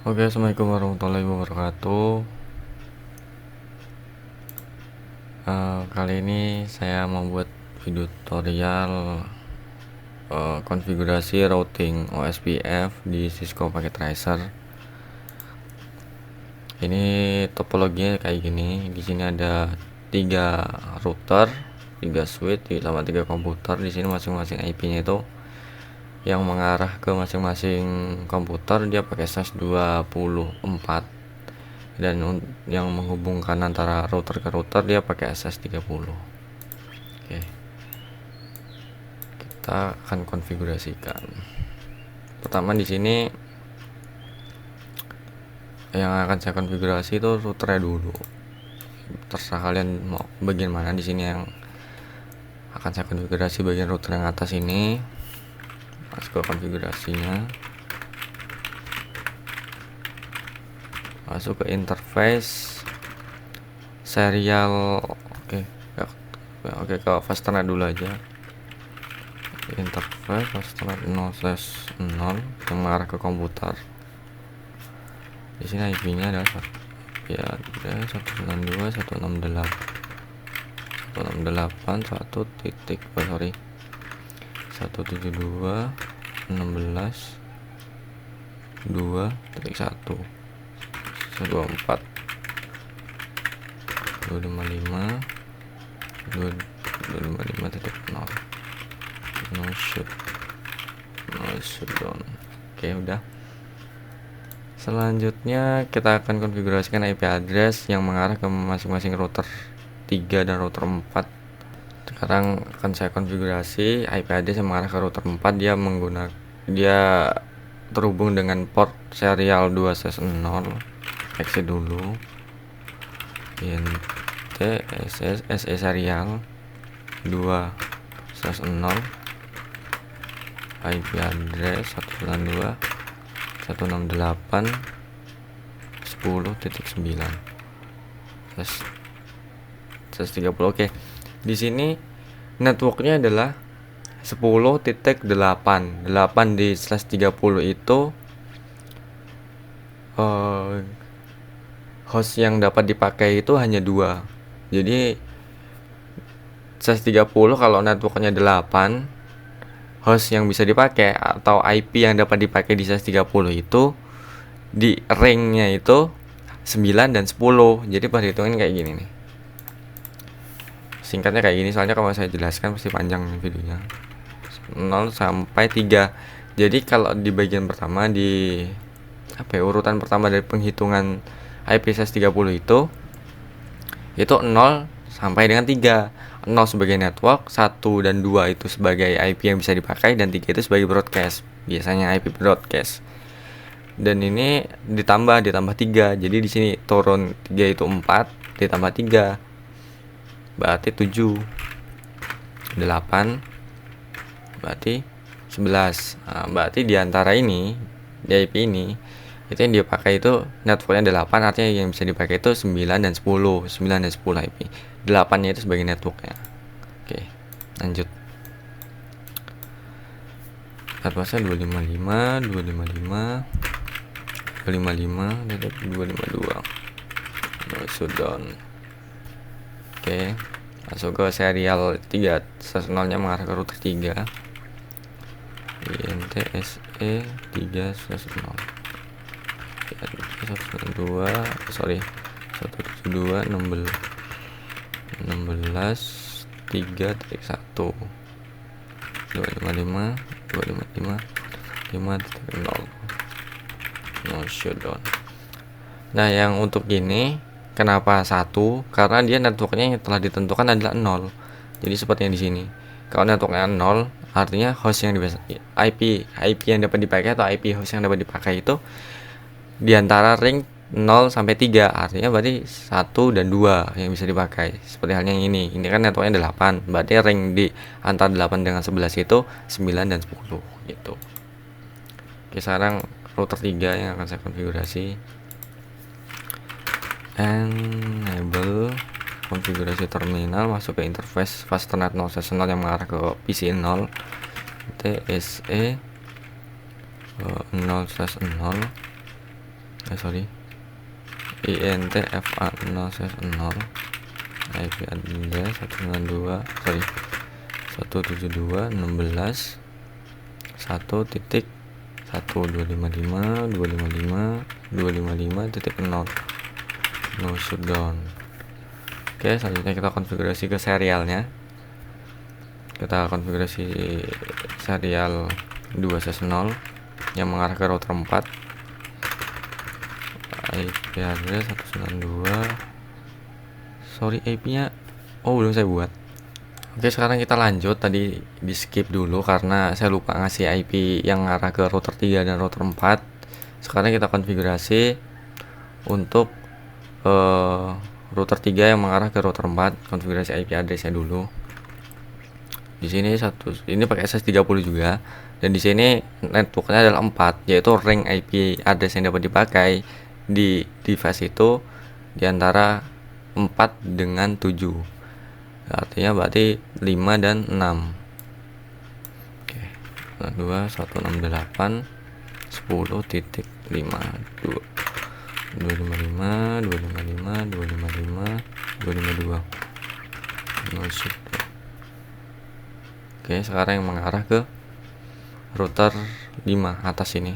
Oke, assalamualaikum warahmatullahi wabarakatuh. Kali ini saya membuat video tutorial konfigurasi routing OSPF di Cisco paket Tracer. Ini topologinya kayak gini. Di sini ada 3 router, 3 switch, sama 3 komputer. Di sini masing-masing IP-nya itu yang mengarah ke masing-masing komputer dia pakai SAS 24, dan yang menghubungkan antara router ke router dia pakai SS30. Oke, kita akan konfigurasikan. Pertama di sini yang akan saya konfigurasi itu routernya dulu. Terserah kalian mau bagian mana. Di sini yang akan saya konfigurasi bagian router yang atas ini. Masuk ke konfigurasinya, masuk ke interface serial. Oke, ke fasternet dulu aja. Interface fasternet 0/0 yang mengarah ke komputer. Di sini IP-nya adalah 172.16.2.1.4.255.255.0 no shutdown. Oke, udah. Selanjutnya kita akan konfigurasikan IP address yang mengarah ke masing-masing router 3 dan router 4. Sekarang akan saya konfigurasi IP address yang mengarah ke router 4. Dia terhubung dengan port serial 2/0. Exit dulu. int SE serial 2/0. IP address 192.168.10.9 130. Oke, di sini networknya adalah 10.8. 8 di /30 itu host yang dapat dipakai itu hanya 2. Jadi /30 kalau networknya 8, host yang bisa dipakai atau IP yang dapat dipakai di /30 itu di ringnya itu 9 dan 10. Jadi perhitungan kayak gini nih. Singkatnya kayak gini, soalnya kalau saya jelaskan pasti panjang videonya. 0 sampai 3. Jadi kalau di bagian pertama, di urutan pertama dari penghitungan IP /30 itu 0 sampai dengan 3. 0 sebagai network, 1 dan 2 itu sebagai IP yang bisa dipakai, dan 3 itu sebagai broadcast, biasanya IP broadcast. Dan ini ditambah 3. Jadi di sini turun 3 itu 4, ditambah 3 berarti 7, 8 berarti 11. Berarti di antara ini, di IP ini, itu yang dia pakai itu networknya 8, artinya yang bisa dipakai itu 9 dan 10. 9 dan 10 IP. 8-nya itu sebagai networknya. Oke, lanjut. Addressnya 255 255 shutdown. Oke, masuk ke serial 3 /0-nya mengarah ke router 3. int SE 3/0 172.16.3.1 255.5.0 no shutdown. Nah, yang untuk ini kenapa 1? Karena dia networknya yang telah ditentukan adalah 0. Jadi seperti yang di sini. Kalau networknya 0, artinya host yang IP yang dapat dipakai atau IP host yang dapat dipakai itu di antara ring 0 sampai 3. Artinya berarti 1 dan 2 yang bisa dipakai. Seperti halnya yang ini. Ini kan networknya 8. Berarti ring di antara 8 dengan 11 itu 9 dan 10 gitu. Oke, sekarang router 3 yang akan saya konfigurasi. Enable konfigurasi terminal, masuk ke interface fasternet 0/0 yang mengarah ke PC 0. TSE 0/0 sorry, INTFA0/0 IP address 192 sorry 172.16.1.1.255.255.255.0 no shutdown. Oke, selanjutnya kita konfigurasi ke serialnya. Kita konfigurasi serial 2/0 yang mengarah ke router 4. IP address 192. Sorry, IP-nya belum saya buat. Oke, sekarang kita lanjut. Tadi di skip dulu karena saya lupa ngasih IP yang mengarah ke router 3 dan router 4. Sekarang kita konfigurasi untuk router 3 yang mengarah ke router 4, konfigurasi IP address-nya dulu. Di sini ini pakai SS30 juga, dan di sini networknya adalah 4, yaitu ring IP address yang dapat dipakai di device itu di antara 4 dengan 7. Artinya berarti 5 dan 6. Oke. 2.168 10.52 255 255 255 Oke, sekarang yang mengarah ke router 5 atas ini,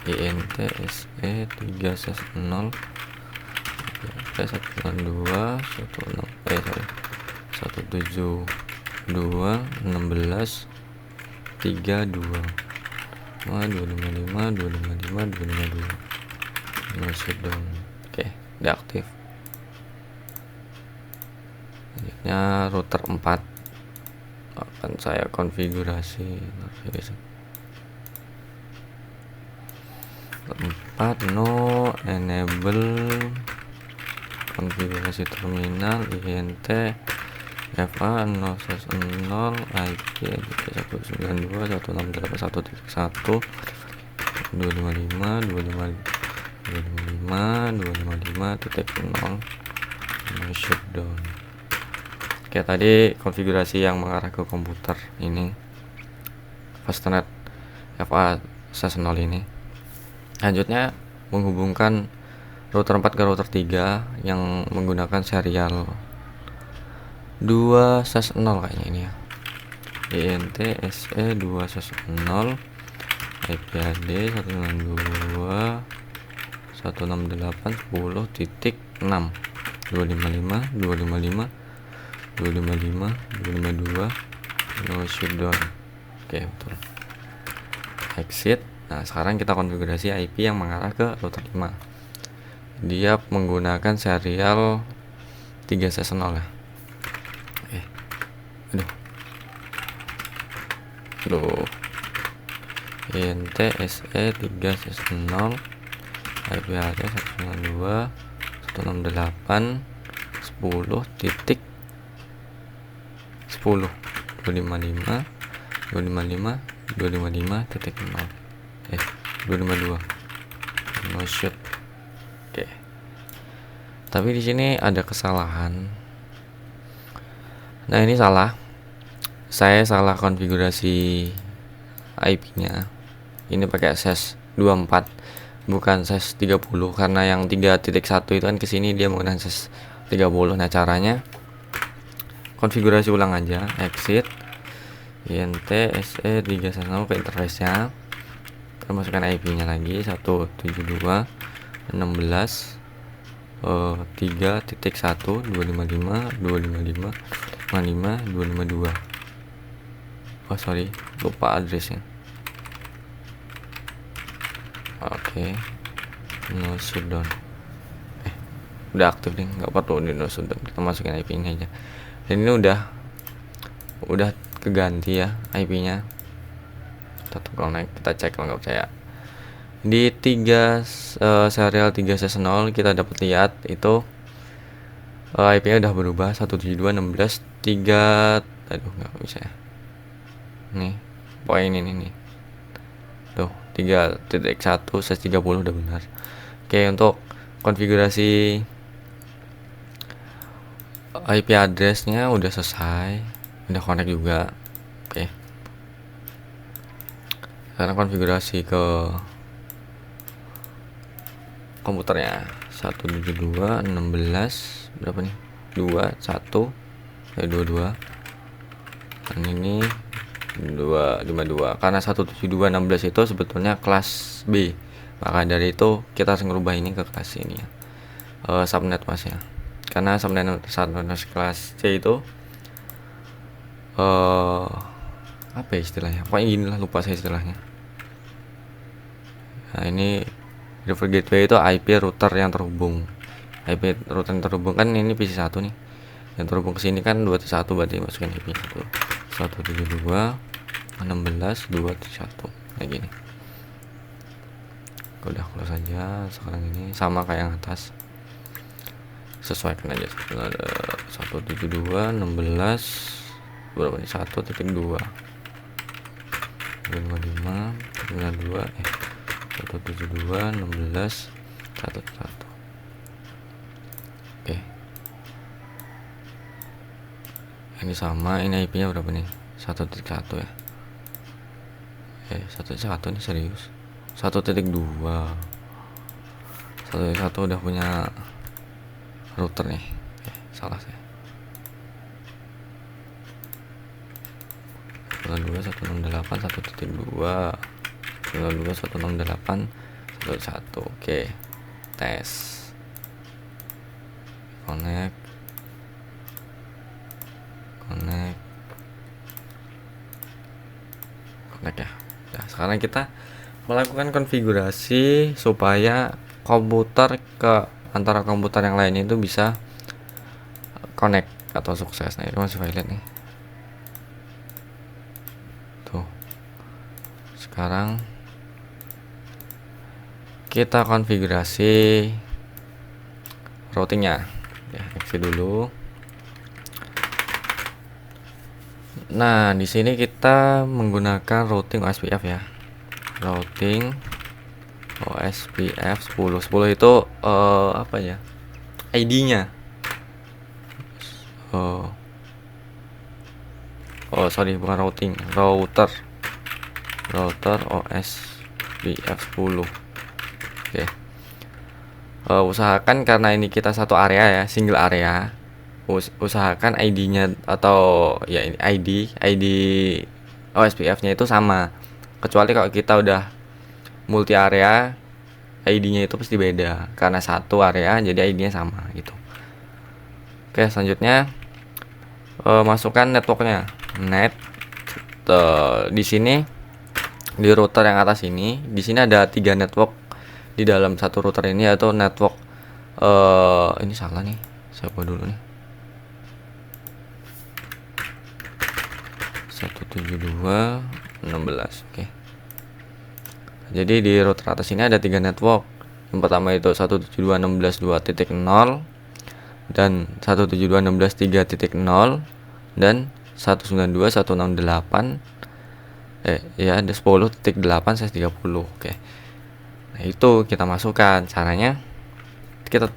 INTSE 3/0 172.16.32 no shutdown. Oke, udah aktif. Selanjutnya router 4 akan saya konfigurasi. 4 no enable konfigurasi terminal INT FA 0/0 IP 192.168.1.1 255.0 no shutdown. Oke, tadi konfigurasi yang mengarah ke komputer ini Fastnet FA 0 ini. Selanjutnya menghubungkan router 4 ke router 3 yang menggunakan serial 2/0 kayaknya ini ya, INTSE 2/0 IP address 192.168.10.6 255 252 no shutdown. Oke, betul. Exit. Nah, sekarang kita konfigurasi IP yang mengarah ke router 5. Dia menggunakan serial 3/0 ya. Oke. Aduh. INTSE 3/0 IP address 192.168 10.10 255 252 no shoot. Oke. Tapi di sini ada kesalahan. Nah, ini salah. Saya salah konfigurasi IP-nya. Ini pakai SES 24 bukan SES 30, karena yang 3.1 itu kan kesini dia menggunakan SES 30. Nah, caranya konfigurasi ulang aja, exit INTSE 3/0 ke interface-nya, kita masukkan IP-nya lagi 172.16.3.1 255 sorry, lupa addressnya. Oke, no shutdown. Udah aktif nih, nggak perlu di no shutdown, kita masukin IP-nya aja. Dan ini udah keganti ya IP-nya. Kita connect, kita cek kalau nggak percaya. Di serial 3/0 kita dapat lihat itu IP-nya udah berubah 172.16.3. Aduh, nggak bisa ya. Nih, poin ini nih. Tuh, 3.1/30 udah benar. Oke, untuk konfigurasi IP address-nya udah selesai, udah connect juga. Oke. Sekarang konfigurasi ke komputernya. 172.16 berapa nih? 22 dan ini 252. Karena 172.16 itu sebetulnya kelas B, maka dari itu kita harus ngerubah ini ke kelas ini ya, subnet masnya. Karena subnet kelas C itu apa ya istilahnya, pokoknya gini lah, lupa saya istilahnya. Nah ini river gateway itu IP router yang terhubung. IP router yang terhubung kan ini PC 1 nih, yang terhubung ke sini kan 231, berarti masukin IP 172.16.231 kayak gini. Udah close saja. Sekarang ini sama kayak yang atas, sesuaikan aja. 172.16 berapa nih? 1.2 55 92 172.16.1.1. Oke, ini sama, ini IP nya berapa nih? 1.1 ya. 1.1 nih, serius. 1.2 udah punya router nih. Salah saya. 168 1.2 168 1.1. Oke, tes connect ya. Nah, sekarang kita melakukan konfigurasi supaya komputer ke antara komputer yang lain itu bisa connect atau sukses. Nah, ini masih violet nih. Tuh. Sekarang kita konfigurasi routingnya. Ya, exit dulu. Nah, di sini kita menggunakan routing OSPF ya. Routing OSPF 10 itu apa ya? ID-nya. Sorry, bukan routing, router OSPF 10. Oke. Usahakan, karena ini kita satu area ya, single area, usahakan ID-nya atau ya ini ID OSPF-nya itu sama. Kecuali kalau kita udah multi area, ID-nya itu pasti beda, karena satu area jadi ID-nya sama gitu. Oke, selanjutnya masukkan networknya. Di sini di router yang atas ini, di sini ada 3 network di dalam satu router ini, yaitu network ini salah nih, saya buat dulu nih. 172.16. Oke. Jadi di router atas ini ada 3 network. Yang pertama itu 172.16.2.0 dan 172.16.3.0 dan 192.168 ya ada 10.8/30. Oke. Nah, itu kita masukkan. Caranya kita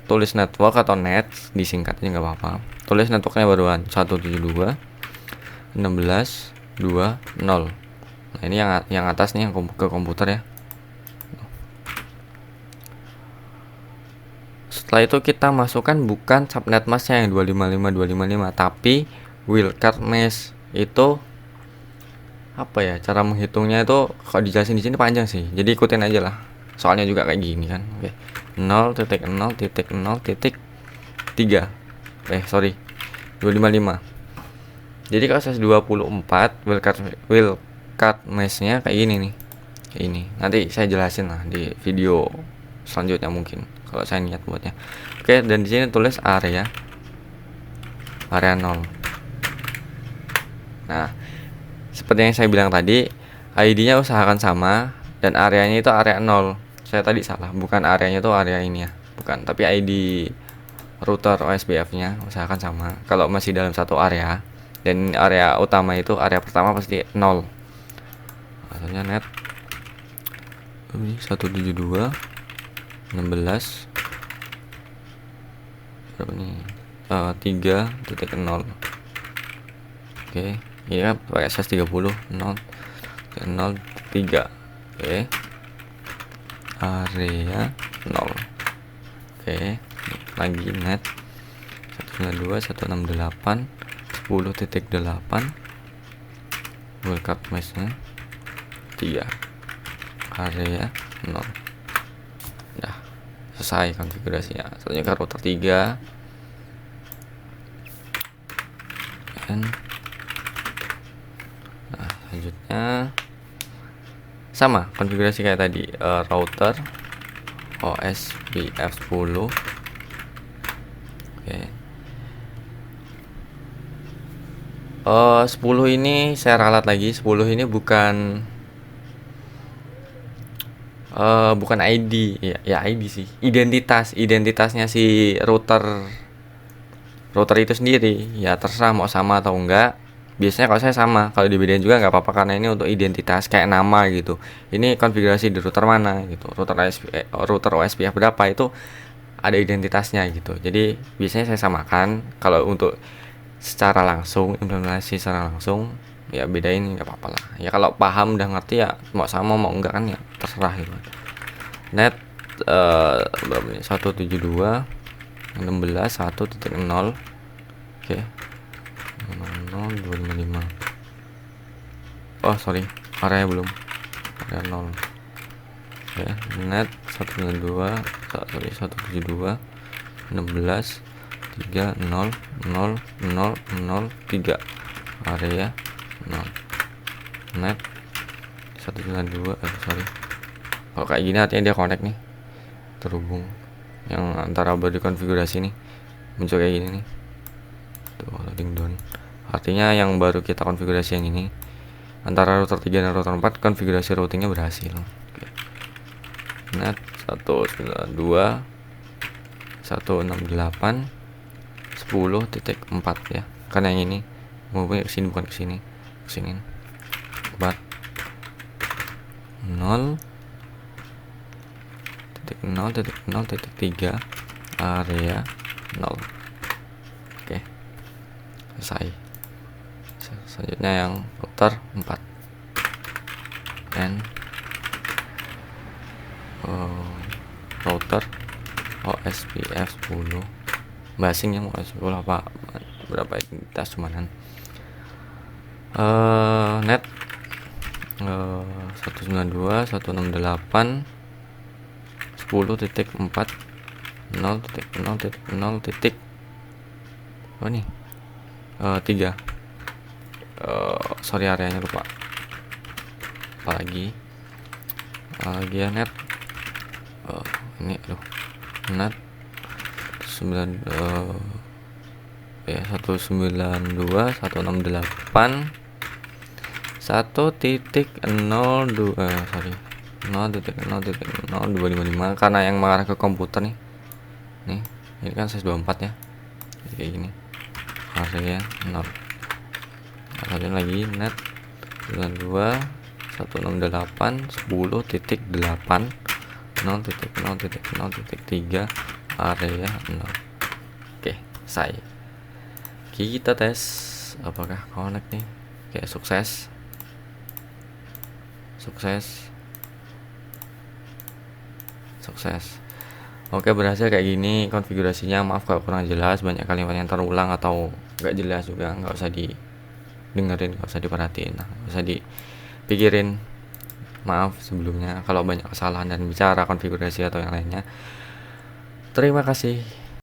tulis network atau net, disingkatnya nggak apa-apa. Tulis networknya baruan 172.16.2.0. Nah, ini yang atas nih, yang ke komputer ya. Setelah itu kita masukkan bukan subnet masknya yang 255.255, tapi wildcard mask. Itu apa ya, cara menghitungnya itu kalau dijelasin di sini panjang sih, jadi ikutin aja lah, soalnya juga kayak gini kan. Oke. 0.0.0.3 255. Jadi kalau 124 wildcard mask-nya kayak gini nih, kayak ini. Nanti saya jelasin lah di video selanjutnya mungkin, kalau saya niat buatnya. Oke, dan di sini tulis area 0. Nah, seperti yang saya bilang tadi, ID-nya usahakan sama dan areanya itu area 0. Saya tadi salah, bukan areanya itu area ini ya, bukan, tapi ID router OSPF-nya usahakan sama. Kalau masih dalam satu area dan area utama itu area pertama pasti 0. Asalnya net 172.16 berapa nih? 3.0. Oke, ini kan pakai SS 30 0.03. Oke. area 0. Oke, lagi net 192.168.10.8 wildcard mesh-nya 3 area 0. Nah, selesai konfigurasinya. Selanjutnya ke router 3 dan nah, selanjutnya sama konfigurasi kayak tadi, router OSPF10. Oke. 10 ini saya ralat lagi. 10 ini bukan ID ya, ID sih, identitasnya si router itu sendiri ya, terserah mau sama atau enggak. Biasanya kalau saya sama, kalau dibedain juga nggak apa-apa karena ini untuk identitas kayak nama gitu. Ini konfigurasi di router mana gitu, router OSPF berapa itu ada identitasnya gitu. Jadi biasanya saya samakan. Kalau untuk secara langsung, implementasi secara langsung ya bedain nggak apa-apa lah ya. Kalau paham udah ngerti ya, mau sama mau enggak kan ya terserah gitu. Net berapa nih, 172.16.1.0. oke, 00255. oh sorry, area belum, area 0. oke, net 192.172.16.3.0.0.0.3 area 0. net 192. Sorry, kalau kayak gini artinya dia connect nih, terhubung. Yang antara baru konfigurasi nih muncul kayak gini nih, tuh loading down. Artinya yang baru kita konfigurasi yang ini, antara router 3 dan router 4 konfigurasi routingnya berhasil. Oke. Net 192.168.10.4 ya, karena yang ini mau ke sini bukan ke sini, 4 0.0.0.3 area 0. Oke, selesai. Selanjutnya yang router 4 dan router OSPF 10. Basing yang OSPF 10 apa berapa identitas cumanan. Net 192.168.10.4 0.0.0. oh nih 3. Sorry, areanya lupa. Apalagi ya net ini net 192.168.1.0.2 sorry 0.0.0.255 karena yang mengarah ke komputer nih. Ini kan size 24 ya, jadi kayak gini area 0. Lanjut lagi net 92.168.10.8 0.0.0.3 area 0. Oke, selesai. Kita tes apakah connect nih. Oke, sukses. Oke, berhasil kayak gini konfigurasinya. Maaf kalau kurang jelas, banyak kalimat yang terulang atau nggak jelas juga, nggak usah didengerin, nggak usah diperhatiin, nggak usah dipikirin. Maaf sebelumnya kalau banyak kesalahan dan bicara konfigurasi atau yang lainnya. Terima kasih.